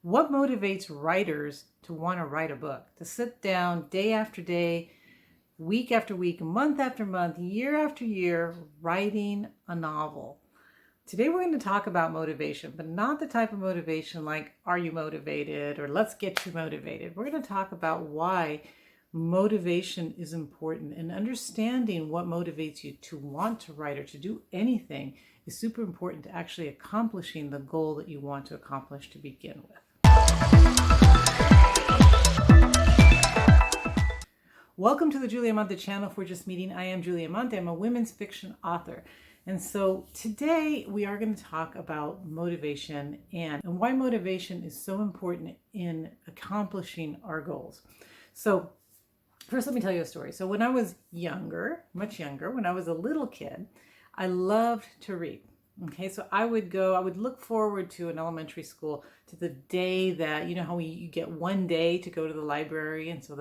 What motivates writers to want to write a book, to sit down day after day, week after week, month after month, year after year, writing a novel? Today we're going to talk about motivation, but not the type of motivation like, are you motivated, or let's get you motivated. We're going to talk about why motivation is important, and understanding what motivates you to want to write or to do anything is super important to actually accomplishing the goal that you want to accomplish to begin with. Welcome to the Julia Monte channel. If we're just meeting, I am Julia Monte. I'm a women's fiction author. And so today we are going to talk about motivation and why motivation is so important in accomplishing our goals. So first, let me tell you a story. So when I was younger, much younger, when I was a little kid, I loved to read. Okay, so I would look forward to in elementary school to the day that, you know how you get one day to go to the library, and so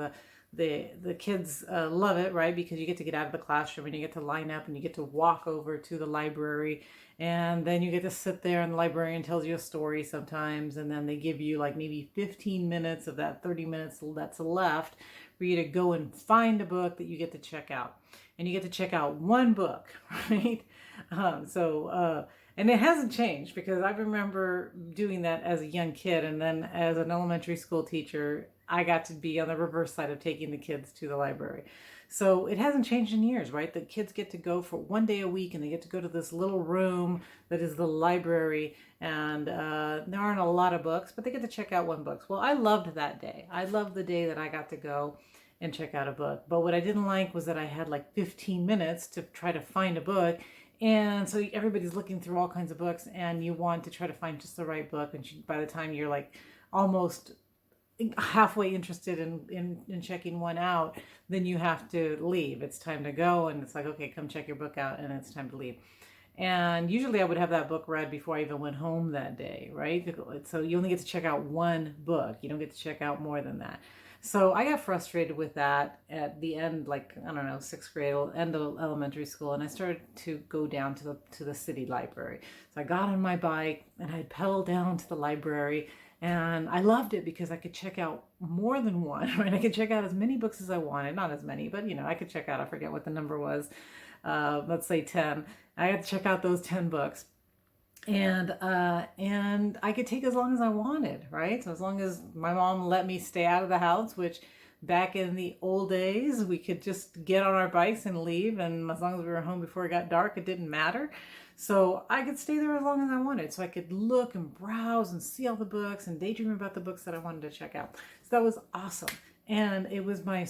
the kids love it, right? Because you get out of the classroom and you get to line up and you get to walk over to the library, and then you get to sit there and the librarian tells you a story sometimes, and then they give you like maybe 15 minutes of that 30 minutes that's left for you to go and find a book that you get to check out. And you get to check out one book, right? And it hasn't changed, because I remember doing that as a young kid, and then as an elementary school teacher, I got to be on the reverse side of taking the kids to the library. So it hasn't changed in years, right? The kids get to go for one day a week, and they get to go to this little room that is the library, and there aren't a lot of books, but they get to check out one book. Well, I loved that day. I loved the day that I got to go and check out a book. But what I didn't like was that I had like 15 minutes to try to find a book. And so everybody's looking through all kinds of books, and you want to try to find just the right book. And by the time you're like almost halfway interested in checking one out, then you have to leave. It's time to go. And it's like, okay, come check your book out, and it's time to leave. And usually I would have that book read before I even went home that day, right? So you only get to check out one book. You don't get to check out more than that. So I got frustrated with that at the end, like, I don't know, sixth grade, end of elementary school, and I started to go down to the city library. So I got on my bike and I pedaled down to the library, and I loved it because I could check out more than one, right? I could check out as many books as I wanted, not as many, but I could check out, I forget what the number was, let's say 10. I had to check out those 10 books. And I could take as long as I wanted, right? So as long as my mom let me stay out of the house, which back in the old days, we could just get on our bikes and leave, and as long as we were home before it got dark, it didn't matter. So I could stay there as long as I wanted. So I could look and browse and see all the books and daydream about the books that I wanted to check out. So that was awesome. And it was my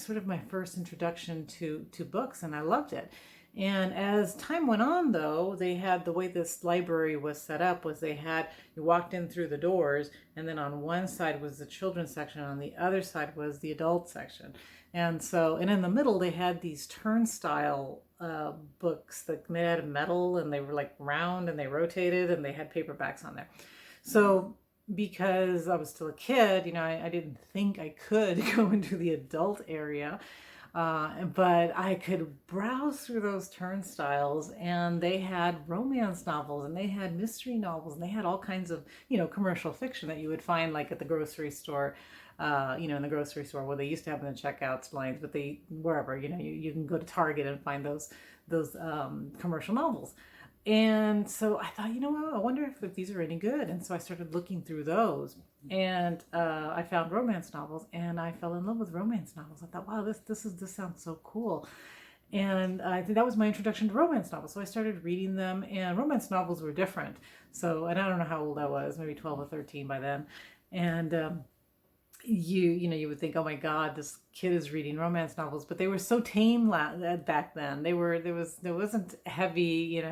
first introduction to books, and I loved it. And as time went on, though, they had, the way this library was set up was you walked in through the doors, and then on one side was the children's section, on the other side was the adult section. And in the middle, they had these turnstile books that made out of metal, and they were like round, and they rotated, and they had paperbacks on there. So because I was still a kid, I didn't think I could go into the adult area. But I could browse through those turnstiles, and they had romance novels, and they had mystery novels, and they had all kinds of, commercial fiction that you would find like at the grocery store, in the grocery store, where they used to have in the checkouts lines, but wherever, you can go to Target and find those commercial novels. And so I thought, I wonder if these are any good. And so I started looking through those, and I found romance novels, and I fell in love with romance novels. I thought, wow, this sounds so cool. And I think that was my introduction to romance novels. So I started reading them, and romance novels were different. So, and I don't know how old I was, maybe 12 or 13 by then. And you would think, oh my God, this kid is reading romance novels, but they were so tame back then. There wasn't heavy,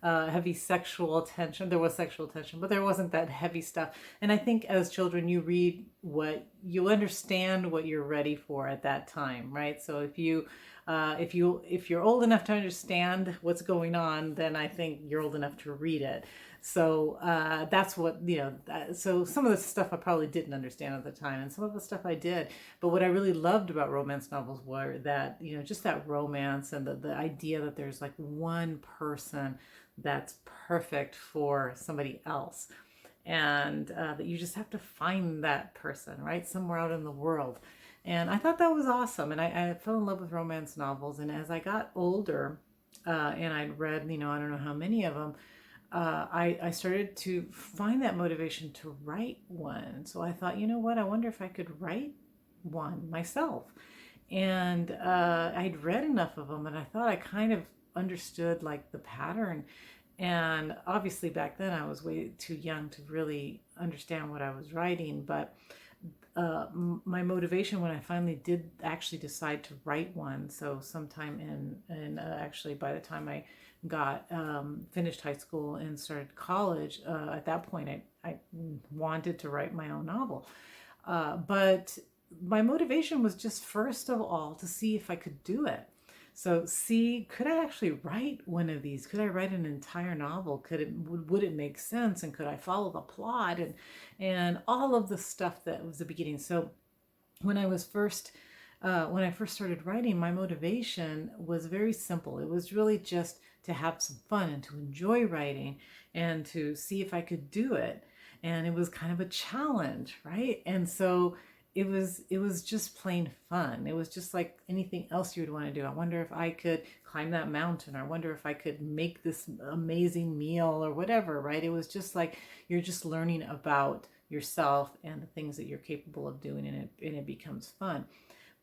heavy sexual tension. There was sexual tension, but there wasn't that heavy stuff. And I think as children, you read what you understand, what you're ready for at that time, right? So if you're old enough to understand what's going on, then I think you're old enough to read it. So that's what, so some of the stuff I probably didn't understand at the time, and some of the stuff I did. But what I really loved about romance novels were that, just that romance, and the idea that there's like one person that's perfect for somebody else. and that you just have to find that person, right, somewhere out in the world. And I thought that was awesome. And I fell in love with romance novels. And as I got older, and I'd read, I don't know how many of them, I started to find that motivation to write one. So I thought, you know what? I wonder if I could write one myself. And I'd read enough of them, and I thought I kind of understood like the pattern. And obviously, back then I was way too young to really understand what I was writing. But my motivation when I finally did actually decide to write one, so sometime actually by the time I got finished high school and started college, at that point I wanted to write my own novel. But my motivation was just first of all to see if I could do it. So see, could I actually write one of these? Could I write an entire novel? Would it make sense? And could I follow the plot and all of the stuff that was the beginning? So when I first started writing, my motivation was very simple. It was really just to have some fun and to enjoy writing and to see if I could do it. And it was kind of a challenge, right? And so it was just plain fun. It was just like anything else you would want to do. I wonder if I could climb that mountain, or I wonder if I could make this amazing meal or whatever, right? It was just like you're just learning about yourself and the things that you're capable of doing, and it becomes fun.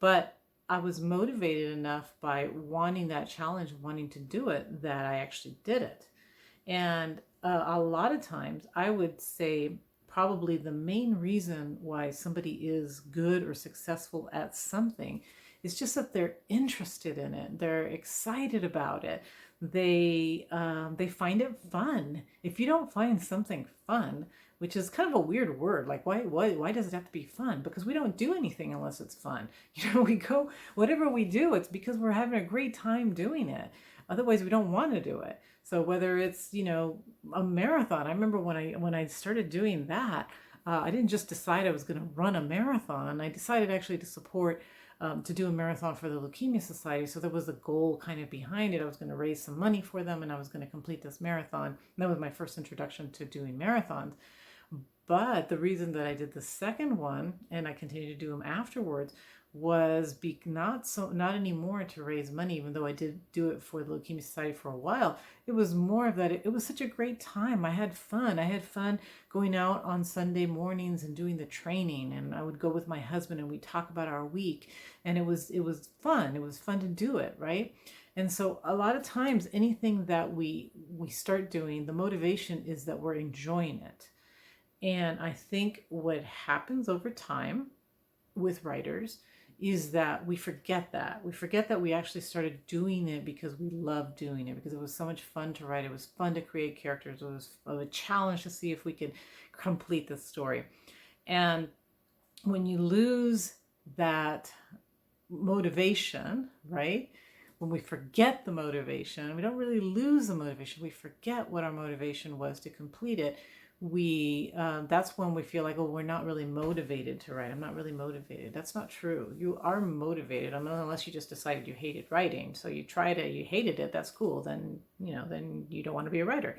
But I was motivated enough by wanting that challenge, wanting to do it, that I actually did it. And a lot of times I would say probably the main reason why somebody is good or successful at something is just that they're interested in it. They're excited about it. They find it fun. If you don't find something fun, which is kind of a weird word, like why does it have to be fun? Because we don't do anything unless it's fun. We go, whatever we do, it's because we're having a great time doing it. Otherwise, we don't want to do it. So whether it's, a marathon, I remember when I started doing that, I didn't just decide I was going to run a marathon. I decided actually to support, to do a marathon for the Leukemia Society. So there was a goal kind of behind it. I was going to raise some money for them, and I was going to complete this marathon. And that was my first introduction to doing marathons. But the reason that I did the second one, and I continued to do them afterwards, was not anymore to raise money, even though I did do it for the Leukemia Society for a while. It was more of that it was such a great time. I had fun going out on Sunday mornings and doing the training, and I would go with my husband and we'd talk about our week, and it was fun. It was fun to do it, right? And so a lot of times anything that we start doing, the motivation is that we're enjoying it. And I think what happens over time with writers is that we forget that. We forget that we actually started doing it because we loved doing it, because it was so much fun to write. It was fun to create characters. It was a challenge to see if we could complete the story. And when you lose that motivation, right? When we forget the motivation, we don't really lose the motivation. We forget what our motivation was to complete it. That's when we feel like, oh, we're not really motivated to write. I'm not really motivated. That's not true. You are motivated, unless you just decided you hated writing. So you tried it, you hated it. That's cool. Then you don't want to be a writer.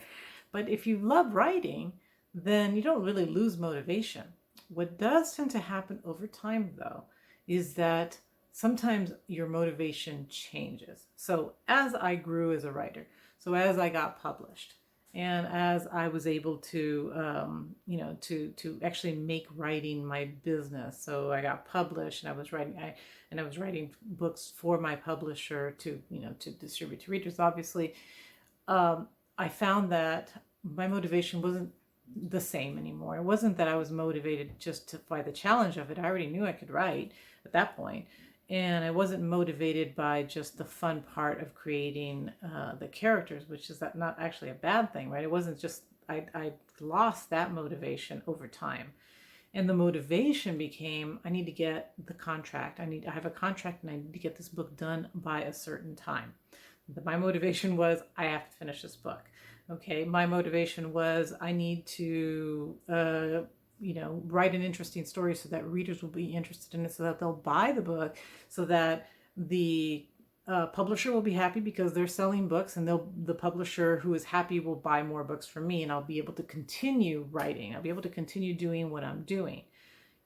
But if you love writing, then you don't really lose motivation. What does tend to happen over time, though, is that sometimes your motivation changes. So as I grew as a writer, so as I got published, and as I was able to, to actually make writing my business, so I got published, and I was writing books for my publisher to distribute to readers. Obviously, I found that my motivation wasn't the same anymore. It wasn't that I was motivated just by the challenge of it. I already knew I could write at that point. And I wasn't motivated by just the fun part of creating the characters, which is not actually a bad thing, right? It wasn't just, I lost that motivation over time. And the motivation became, I need to get the contract. I have a contract and I need to get this book done by a certain time. My motivation was, I have to finish this book. Okay, my motivation was, I need to write an interesting story so that readers will be interested in it, so that they'll buy the book, so that the publisher will be happy because they're selling books, and the publisher who is happy will buy more books from me, and I'll be able to continue writing. I'll be able to continue doing what I'm doing.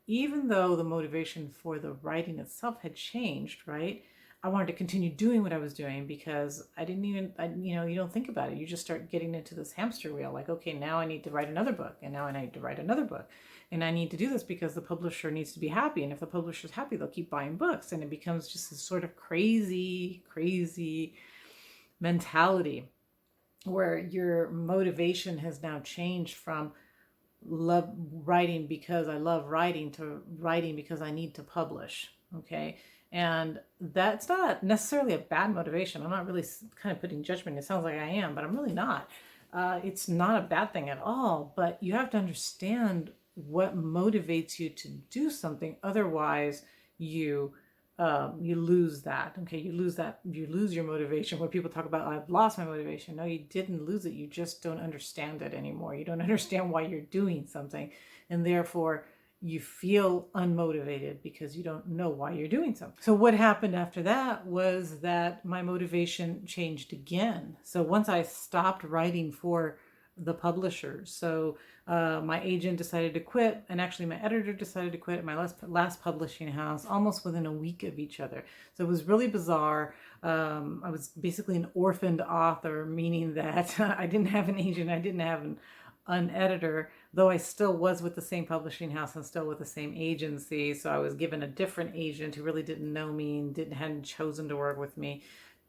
Even though the motivation for the writing itself had changed, right? I wanted to continue doing what I was doing because I didn't even, you don't think about it. You just start getting into this hamster wheel. Like, okay, now I need to write another book, and now I need to write another book. And I need to do this because the publisher needs to be happy. And if the publisher's happy, they'll keep buying books. And it becomes just this sort of crazy, crazy mentality where your motivation has now changed from love writing because I love writing to writing because I need to publish. Okay. And that's not necessarily a bad motivation. I'm not really kind of putting judgment. It sounds like I am, but I'm really not. It's not a bad thing at all, but you have to understand what motivates you to do something. Otherwise, you lose that. Okay, you lose your motivation. When people talk about, I've lost my motivation. No, you didn't lose it. You just don't understand it anymore. You don't understand why you're doing something, and therefore you feel unmotivated because you don't know why you're doing something. So what happened after that was that my motivation changed again. So once I stopped writing for the publishers, so my agent decided to quit, and actually my editor decided to quit at my last publishing house almost within a week of each other. So it was really bizarre. I was basically an orphaned author, meaning that I didn't have an agent, I didn't have an editor, though I still was with the same publishing house and still with the same agency. So I was given a different agent who really didn't know me and hadn't chosen to work with me.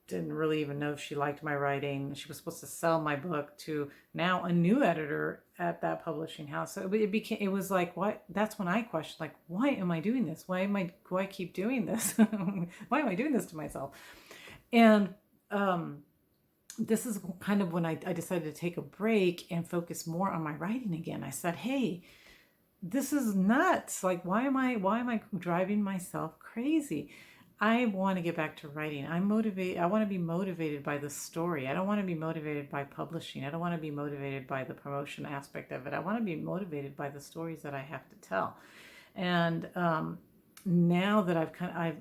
Didn't really even know if she liked my writing. She was supposed to sell my book to now a new editor at that publishing house. So it was like, what? That's when I questioned, like, why am I doing this? Why I keep doing this? Why am I doing this to myself? And this is kind of when I decided to take a break and focus more on my writing again. I said, hey, this is nuts. Like, why am I driving myself crazy? I want to get back to writing. I want to be motivated by the story. I don't want to be motivated by publishing. I don't want to be motivated by the promotion aspect of it. I want to be motivated by the stories that I have to tell. And now that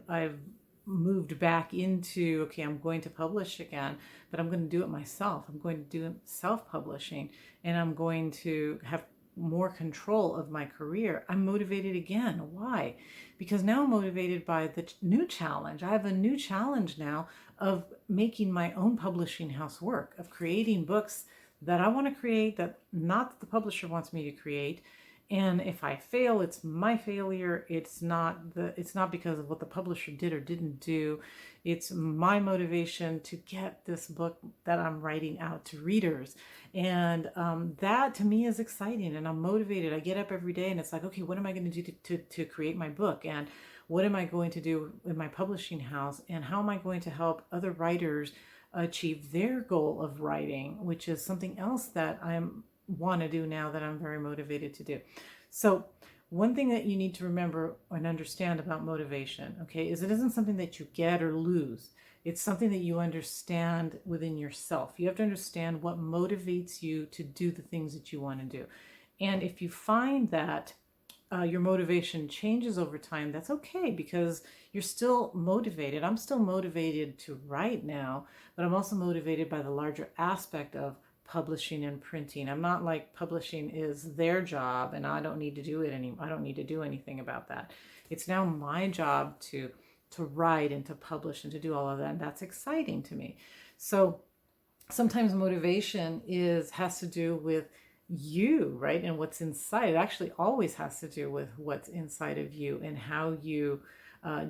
I've moved back into, okay, I'm going to publish again, but I'm going to do it myself. I'm going to do self-publishing, and I'm going to have more control of my career. I'm motivated again. Why? Because now I'm motivated by the new challenge. I have a new challenge now of making my own publishing house work, of creating books that I want to create, that not that the publisher wants me to create. And if I fail, it's my failure. It's not because of what the publisher did or didn't do. It's my motivation to get this book that I'm writing out to readers. And that to me is exciting, and I'm motivated. I get up every day and it's like, okay, what am I going to do to create my book? And what am I going to do in my publishing house? And how am I going to help other writers achieve their goal of writing, which is something else that I want to do now that I'm very motivated to do. So one thing that you need to remember and understand about motivation, okay, is it isn't something that you get or lose. It's something that you understand within yourself. You have to understand what motivates you to do the things that you want to do. And if you find that your motivation changes over time, that's okay, because you're still motivated. I'm still motivated to write now, but I'm also motivated by the larger aspect of publishing and printing. I'm not like publishing is their job and I don't need to do it anymore. I don't need to do anything about that. It's now my job to write and to publish and to do all of that. And that's exciting to me. So sometimes motivation has to do with you, right? And what's inside. It actually always has to do with what's inside of you and how you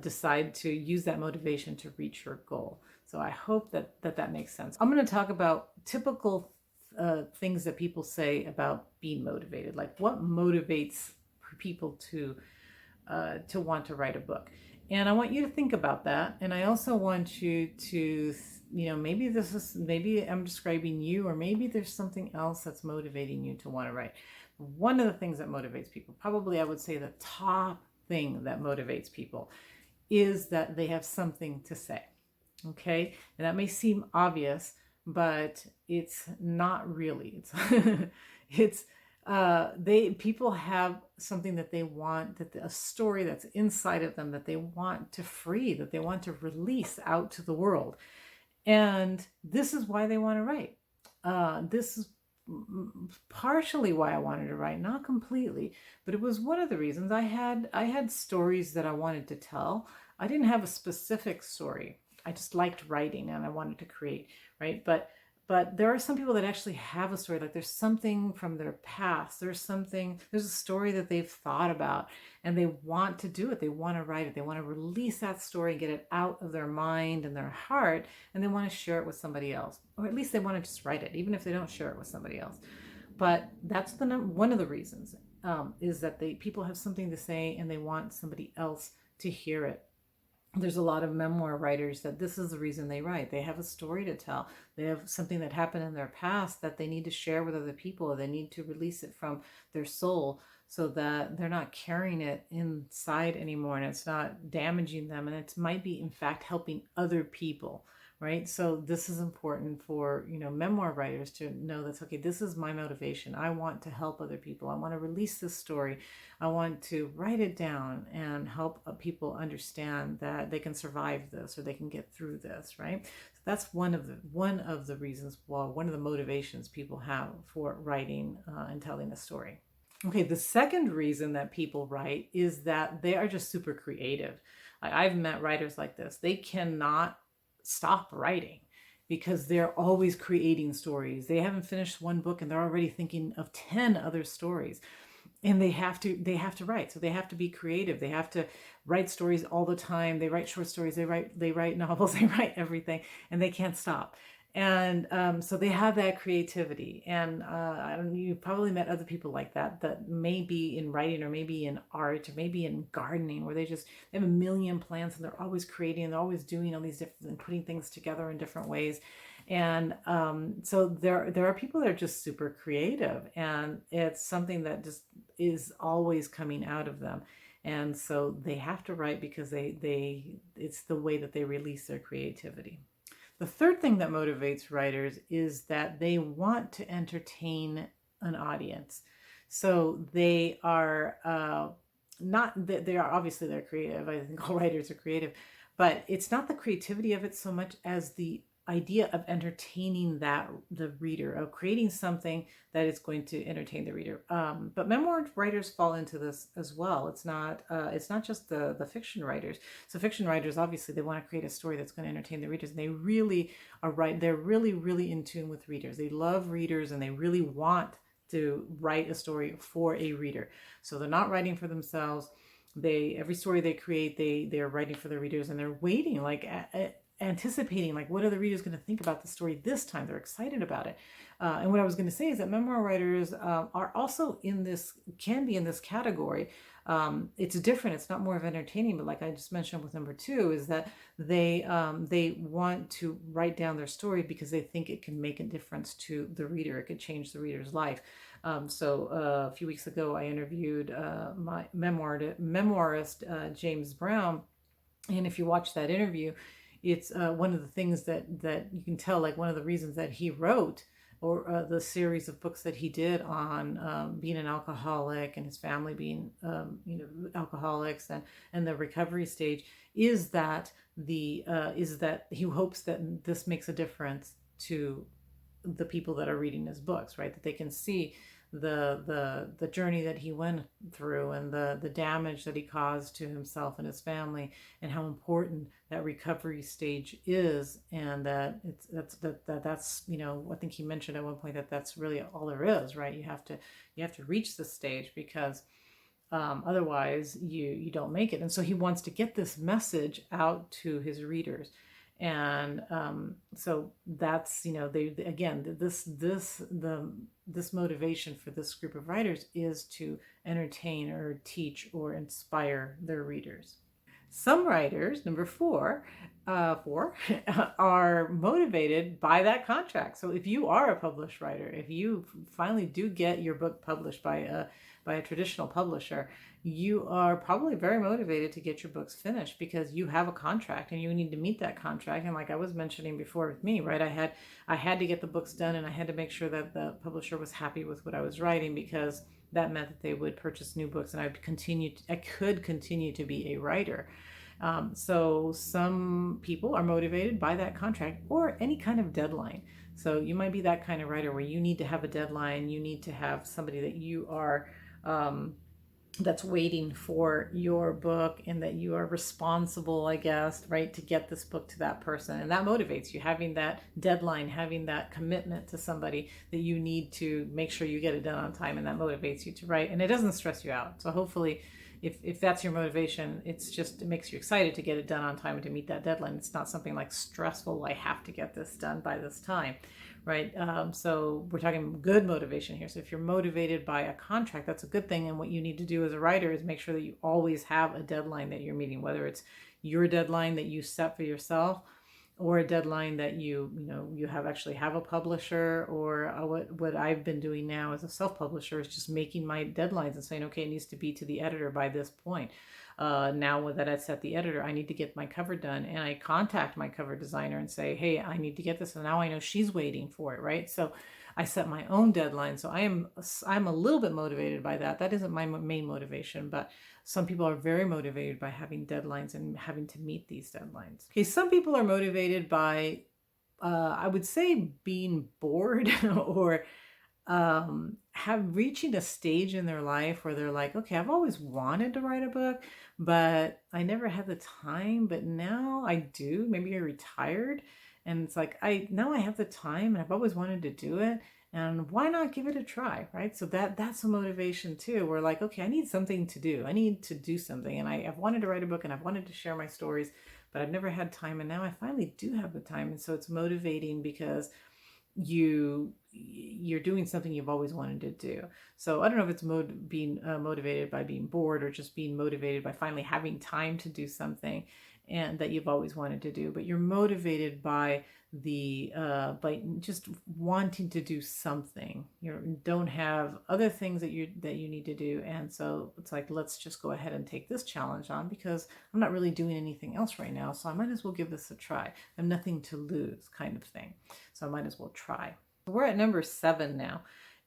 decide to use that motivation to reach your goal. So I hope that makes sense. I'm going to talk about typical things that people say about being motivated, like what motivates people to want to write a book. And I want you to think about that. And I also want you to, maybe I'm describing you, or maybe there's something else that's motivating you to want to write. One of the things that motivates people, probably I would say the top thing that motivates people, is that they have something to say. Okay. And that may seem obvious, but it's not really. It's People have something that they want, a story that's inside of them that they want to free, that they want to release out to the world. And this is why they want to write. This is partially why I wanted to write, not completely, but it was one of the reasons. I had stories that I wanted to tell. I didn't have a specific story. I just liked writing and I wanted to create, right? But there are some people that actually have a story, like there's something from their past, there's a story that they've thought about and they want to do it. They want to write it. They want to release that story, get it out of their mind and their heart, and they want to share it with somebody else. Or at least they want to just write it, even if they don't share it with somebody else. But that's one of the reasons, is that people have something to say and they want somebody else to hear it. There's a lot of memoir writers that this is the reason they write. They have a story to tell. They have something that happened in their past that they need to share with other people, or they need to release it from their soul so that they're not carrying it inside anymore and it's not damaging them, and it might be in fact helping other people, right? So this is important for, memoir writers to know that's okay. This is my motivation. I want to help other people. I want to release this story. I want to write it down and help people understand that they can survive this or they can get through this, right? So that's one of the reasons, one of the motivations people have for writing and telling a story. Okay, the second reason that people write is that they are just super creative. I've met writers like this. They cannot stop writing because they're always creating stories. They haven't finished one book and they're already thinking of 10 other stories. And they have to write. So they have to be creative. They have to write stories all the time. They write short stories, they write novels, they write everything, and they can't stop. And so they have that creativity. And you probably met other people like that may be in writing or maybe in art or maybe in gardening, where they have a million plants and they're always creating, they're always doing all these different and putting things together in different ways. And so there are people that are just super creative, and it's something that just is always coming out of them. And so they have to write because it's the way that they release their creativity. The third thing that motivates writers is that they want to entertain an audience. So they are not that they are obviously they're creative. I think all writers are creative, but it's not the creativity of it so much as the idea of entertaining the reader, of creating something that is going to entertain the reader. But memoir writers fall into this as well. It's not just the fiction writers. So fiction writers, obviously, they want to create a story that's going to entertain the readers, and they really are right. They're really, really in tune with readers. They love readers, and they really want to write a story for a reader. So they're not writing for themselves. Every story they create, they're writing for the readers, and they're waiting anticipating, like, what are the readers going to think about the story this time? They're excited about it. And what I was going to say is that memoir writers are also can be in this category. It's different. It's not more of entertaining, but like I just mentioned with number 2, is that they want to write down their story because they think it can make a difference to the reader. It could change the reader's life. So a few weeks ago, I interviewed my memoirist, James Brown. And if you watch that interview, it's one of the things that you can tell, like one of the reasons that he wrote, or the series of books that he did on being an alcoholic and his family being alcoholics and the recovery stage, is that he hopes that this makes a difference to the people that are reading his books, right? That they can see the journey that he went through and the damage that he caused to himself and his family, and how important that recovery stage is, and that that's I think he mentioned at one point that that's really all there is, right? You have to reach the stage, because otherwise you don't make it. And so he wants to get this message out to his readers. And so that's, this motivation for this group of writers is to entertain or teach or inspire their readers. Some writers, number four, are motivated by that contract. So if you are a published writer, if you finally do get your book published by a traditional publisher, you are probably very motivated to get your books finished because you have a contract and you need to meet that contract. And like I was mentioning before with me, right, I had to get the books done, and I had to make sure that the publisher was happy with what I was writing, because that meant that they would purchase new books and I could continue to be a writer. So some people are motivated by that contract or any kind of deadline. So you might be that kind of writer where you need to have a deadline. You need to have somebody that you are that's waiting for your book, and that you are responsible, I guess, right, to get this book to that person. And that motivates you, having that deadline, having that commitment to somebody that you need to make sure you get it done on time, and that motivates you to write, and it doesn't stress you out. So hopefully if that's your motivation, it makes you excited to get it done on time and to meet that deadline. It's not something like stressful, I have to get this done by this time, right? So we're talking good motivation here. So if you're motivated by a contract, that's a good thing. And what you need to do as a writer is make sure that you always have a deadline that you're meeting, whether it's your deadline that you set for yourself, or a deadline that you have a publisher, or what I've been doing now as a self-publisher is just making my deadlines and saying, okay, it needs to be to the editor by this point. Now that I've set the editor, I need to get my cover done, and I contact my cover designer and say, hey, I need to get this, and now I know she's waiting for it, right? So I set my own deadline. So I'm a little bit motivated by that. That isn't my main motivation, but some people are very motivated by having deadlines and having to meet these deadlines. Okay, some people are motivated by, I would say, being bored or reaching a stage in their life where they're like, okay, I've always wanted to write a book, but I never had the time, but now I do. Maybe you're retired, and it's like, now I have the time, and I've always wanted to do it, and why not give it a try, right? So that's a motivation too. We're like, okay, I need something to do. I need to do something, and I've wanted to write a book, and I've wanted to share my stories, but I've never had time, and now I finally do have the time. And so it's motivating because you're doing something you've always wanted to do. So I don't know if it's being motivated by being bored, or just being motivated by finally having time to do something and that you've always wanted to do, but you're motivated by by just wanting to do something. You don't have other things that you need to do, and so it's like, let's just go ahead and take this challenge on because I'm not really doing anything else right now, so I might as well give this a try. I have nothing to lose, kind of thing, so I might as well try. We're at number 7 now.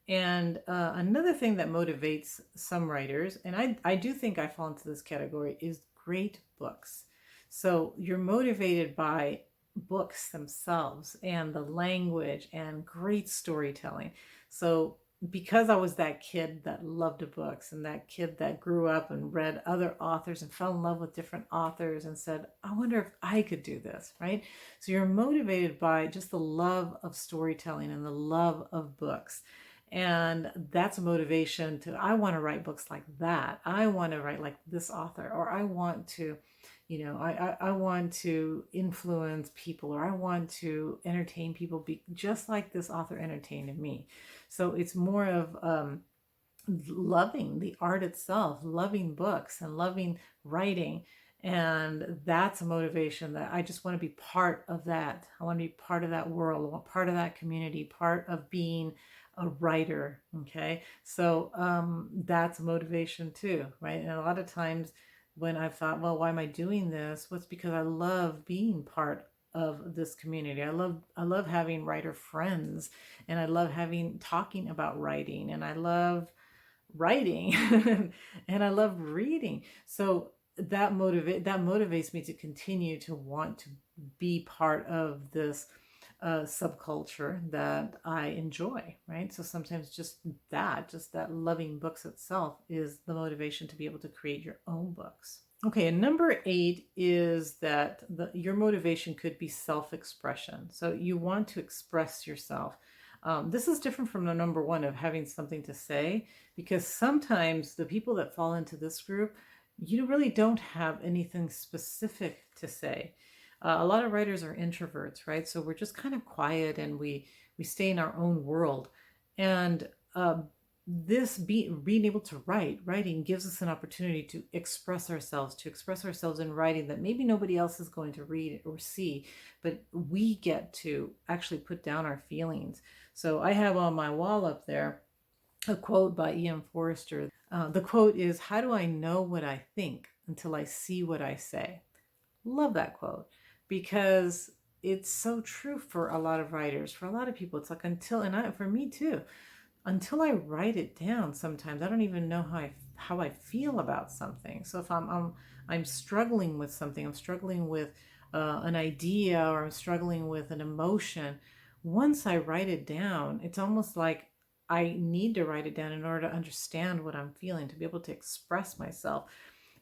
And another thing that motivates some writers, and I do think I fall into this category, is great books. So you're motivated by books themselves and the language and great storytelling. So because I was that kid that loved books, and that kid that grew up and read other authors and fell in love with different authors and said, I wonder if I could do this, right? So you're motivated by just the love of storytelling and the love of books. And that's a motivation I want to write books like that. I want to write like this author, or I want to, I want to influence people, or I want to entertain people just like this author entertained me. So it's more of loving the art itself, loving books and loving writing. And that's a motivation that I just want to be part of that. I want to be part of that world, I want part of that community, part of being a writer. Okay. So that's a motivation too, right? And a lot of times when I've thought, well, why am I doing this? Well, it's because I love being part of this community. I love having writer friends, and I love talking about writing, and I love writing and I love reading. So that motivates me to continue to want to be part of this subculture that I enjoy, right? So sometimes just that loving books itself is the motivation to be able to create your own books. Okay, and number 8 is that your motivation could be self-expression. So you want to express yourself. This is different from the number 1 of having something to say, because sometimes the people that fall into this group, you really don't have anything specific to say. A lot of writers are introverts, right? So we're just kind of quiet, and we stay in our own world. And being able to writing gives us an opportunity to express ourselves in writing that maybe nobody else is going to read or see, but we get to actually put down our feelings. So I have on my wall up there a quote by E.M. Forrester. The quote is, "How do I know what I think until I see what I say?" Love that quote, because it's so true for a lot of writers, for a lot of people. It's like, for me too, until I write it down, sometimes I don't even know how I feel about something. So if I'm struggling with something, I'm struggling with an idea, or I'm struggling with an emotion, once I write it down, it's almost like I need to write it down in order to understand what I'm feeling, to be able to express myself.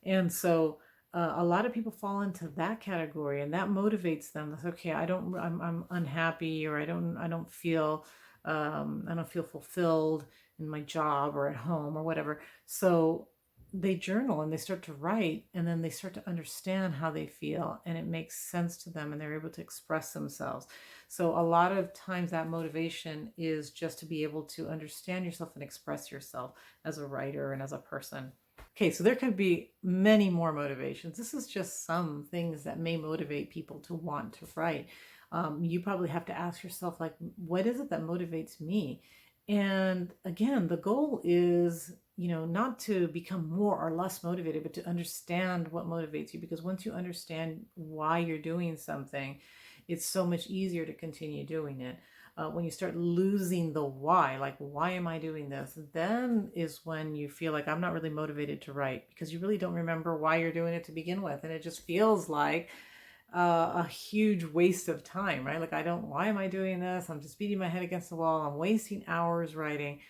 And so a lot of people fall into that category, and that motivates them. That's okay. I'm unhappy, or I don't feel fulfilled in my job or at home or whatever. So they journal and they start to write, and then they start to understand how they feel, and it makes sense to them, and they're able to express themselves. So a lot of times that motivation is just to be able to understand yourself and express yourself as a writer and as a person. Okay, so there could be many more motivations. This is just some things that may motivate people to want to write. You probably have to ask yourself, like, what is it that motivates me? And again, the goal is, not to become more or less motivated, but to understand what motivates you. Because once you understand why you're doing something, it's so much easier to continue doing it. When you start losing the why, like, why am I doing this? Then is when you feel like, I'm not really motivated to write, because you really don't remember why you're doing it to begin with. And it just feels like a huge waste of time, right? Like, why am I doing this? I'm just beating my head against the wall. I'm wasting hours writing,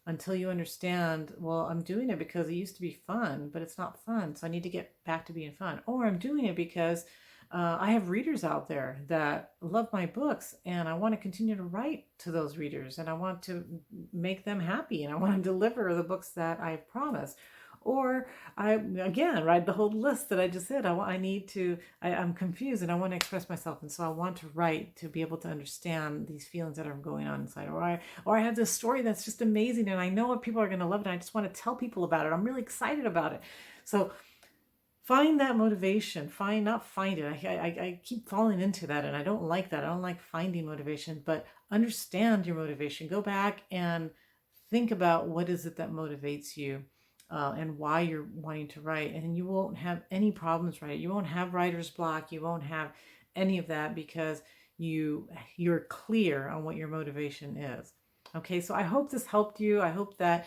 until you understand, well, I'm doing it because it used to be fun, but it's not fun. So I need to get back to being fun. Or I'm doing it because I have readers out there that love my books, and I want to continue to write to those readers, and I want to make them happy, and I want to deliver the books that I've promised. Or again, right, the whole list that I just said, I'm confused and I want to express myself. And so I want to write to be able to understand these feelings that are going on inside. Or I have this story that's just amazing, and I know what people are going to love it. And I just want to tell people about it. I'm really excited about it. So find that motivation. Not find it. I keep falling into that, and I don't like that. I don't like finding motivation, but understand your motivation. Go back and think about what is it that motivates you, and why you're wanting to write. And you won't have any problems writing. You won't have writer's block. You won't have any of that, because you're clear on what your motivation is. Okay, so I hope this helped you. I hope that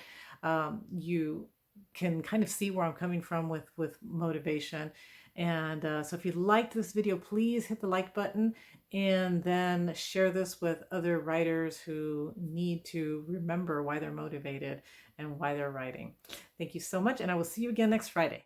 you can kind of see where I'm coming from with motivation. And so if you liked this video, please hit the like button, and then share this with other writers who need to remember why they're motivated and why they're writing. Thank you so much, and I will see you again next Friday.